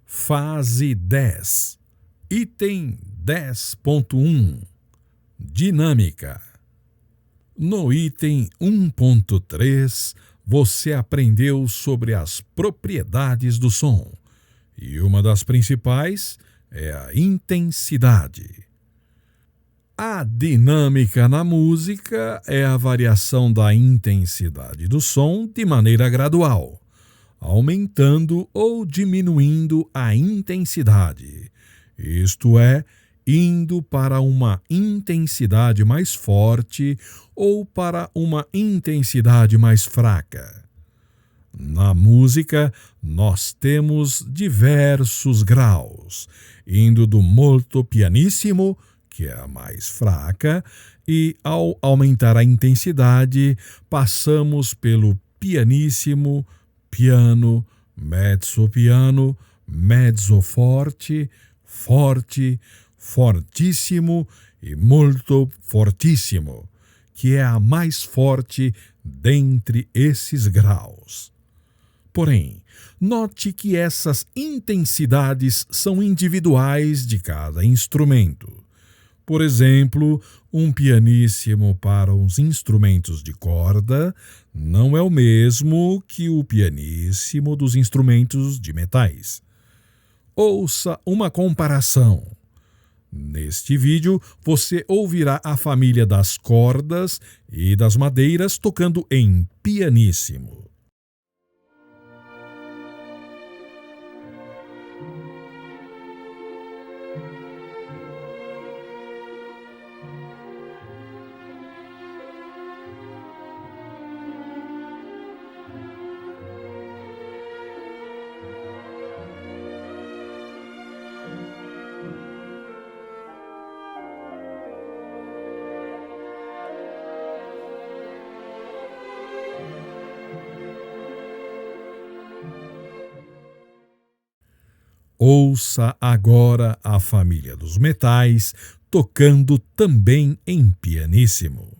Fase 10. Item 10.1. Dinâmica. No item 1.3, você aprendeu sobre as propriedades do som, e uma das principais é a intensidade. A dinâmica na música é a variação da intensidade do som de maneira gradual, aumentando ou diminuindo a intensidade, isto é, indo para uma intensidade mais forte ou para uma intensidade mais fraca. Na música, nós temos diversos graus, indo do molto pianissimo, que é a mais fraca, e ao aumentar a intensidade, passamos pelo pianissimo, piano, mezzo piano, mezzo forte, forte, fortíssimo e molto fortissimo, que é a mais forte dentre esses graus. Porém, note que essas intensidades são individuais de cada instrumento. Por exemplo, um pianissimo para os instrumentos de corda não é o mesmo que o pianissimo dos instrumentos de metais. Ouça uma comparação. Neste vídeo, você ouvirá a família das cordas e das madeiras tocando em pianissimo. Ouça agora a família dos metais tocando também em pianissimo.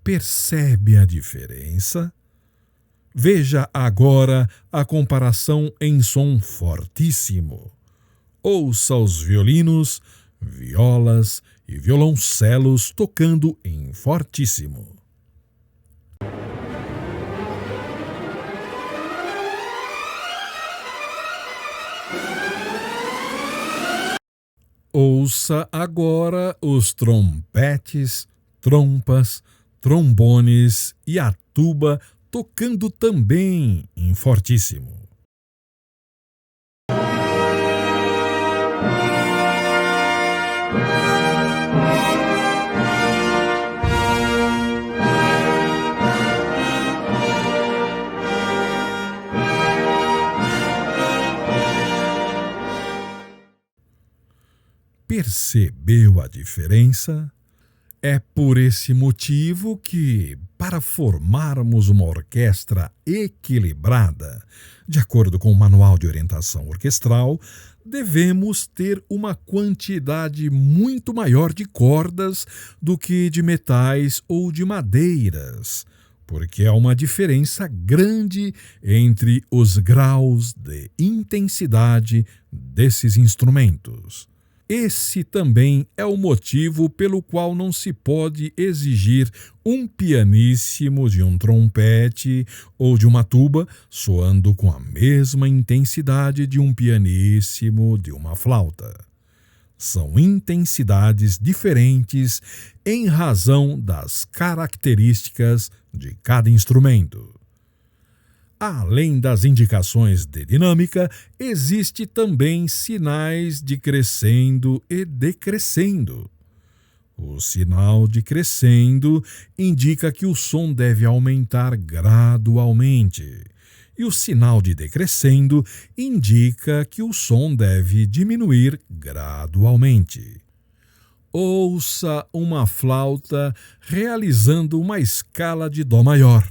Percebe a diferença? Veja agora a comparação em som fortíssimo. Ouça os violinos, violas e violoncelos tocando em fortíssimo. Ouça agora os trompetes, trompas, trombones e a tuba tocando também em fortíssimo. Percebeu a diferença? É por esse motivo que, para formarmos uma orquestra equilibrada, de acordo com o Manual de Orientação Orquestral, devemos ter uma quantidade muito maior de cordas do que de metais ou de madeiras, porque há uma diferença grande entre os graus de intensidade desses instrumentos. Esse também é o motivo pelo qual não se pode exigir um pianissimo de um trompete ou de uma tuba soando com a mesma intensidade de um pianissimo de uma flauta. São intensidades diferentes em razão das características de cada instrumento. Além das indicações de dinâmica, existe também sinais de crescendo e decrescendo. O sinal de crescendo indica que o som deve aumentar gradualmente, e o sinal de decrescendo indica que o som deve diminuir gradualmente. Ouça uma flauta realizando uma escala de dó maior,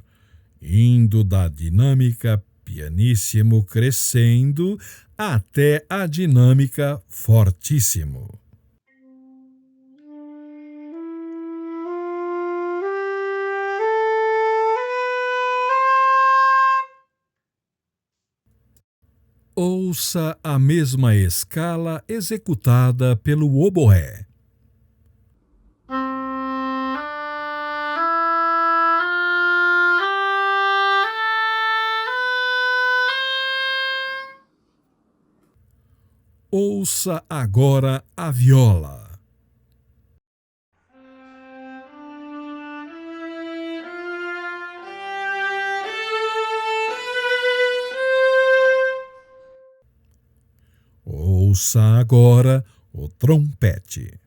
indo da dinâmica pianíssimo crescendo até a dinâmica fortíssimo. Ouça a mesma escala executada pelo oboé. Ouça agora a viola. Ouça agora o trompete.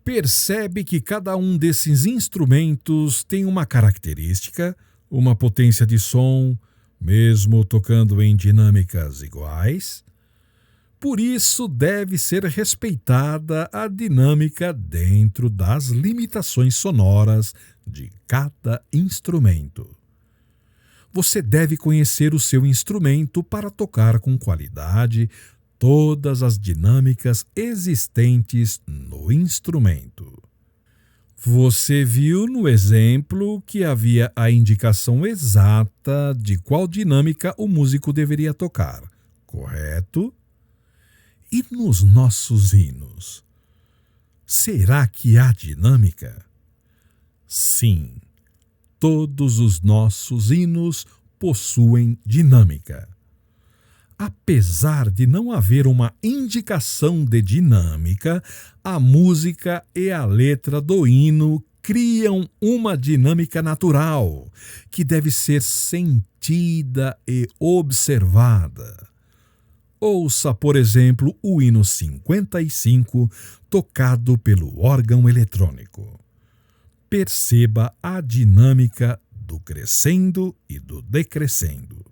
Percebe que cada um desses instrumentos tem uma característica, uma potência de som, mesmo tocando em dinâmicas iguais? Por isso, deve ser respeitada a dinâmica dentro das limitações sonoras de cada instrumento. Você deve conhecer o seu instrumento para tocar com qualidade todas as dinâmicas existentes no instrumento. Você viu no exemplo que havia a indicação exata de qual dinâmica o músico deveria tocar, correto? E nos nossos hinos? Será que há dinâmica? Sim, todos os nossos hinos possuem dinâmica. Apesar de não haver uma indicação de dinâmica, a música e a letra do hino criam uma dinâmica natural, que deve ser sentida e observada. Ouça, por exemplo, o hino 55, tocado pelo órgão eletrônico. Perceba a dinâmica do crescendo e do decrescendo.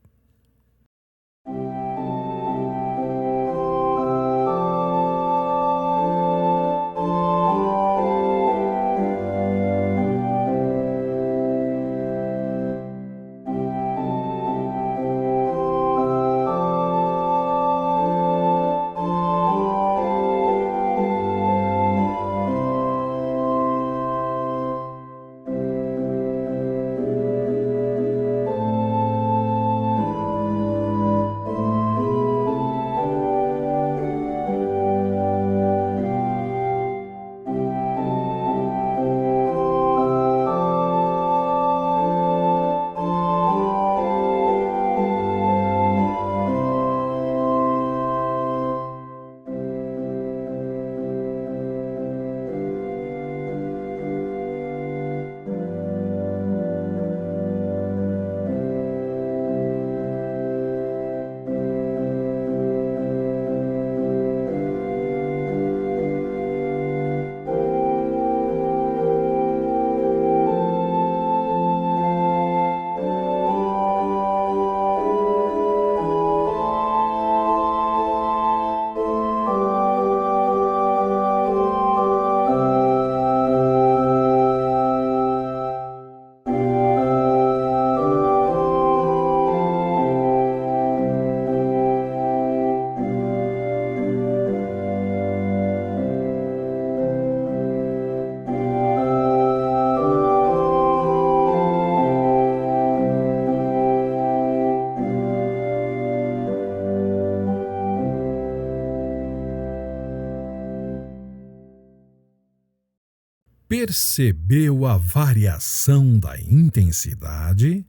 Percebeu a variação da intensidade?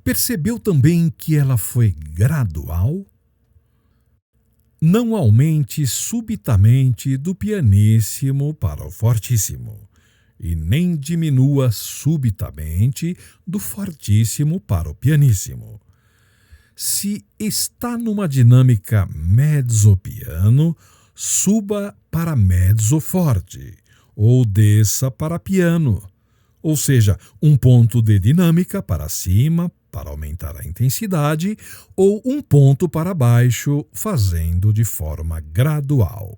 Percebeu também que ela foi gradual? Não aumente subitamente do pianíssimo para o fortíssimo, e nem diminua subitamente do fortíssimo para o pianíssimo. Se está numa dinâmica mezzo-piano, suba para mezzo forte ou desça para piano, ou seja, um ponto de dinâmica para cima para aumentar a intensidade ou um ponto para baixo, fazendo de forma gradual.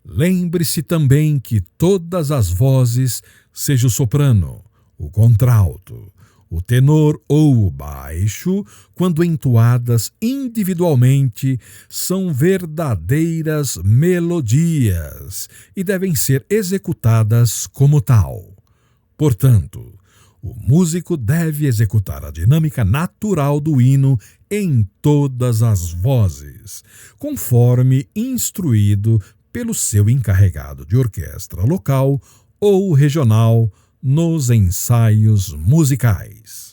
Lembre-se também que todas as vozes, seja o soprano, o contralto, o tenor ou o baixo, quando entoadas individualmente, são verdadeiras melodias e devem ser executadas como tal. Portanto, o músico deve executar a dinâmica natural do hino em todas as vozes, conforme instruído pelo seu encarregado de orquestra local ou regional nos ensaios musicais.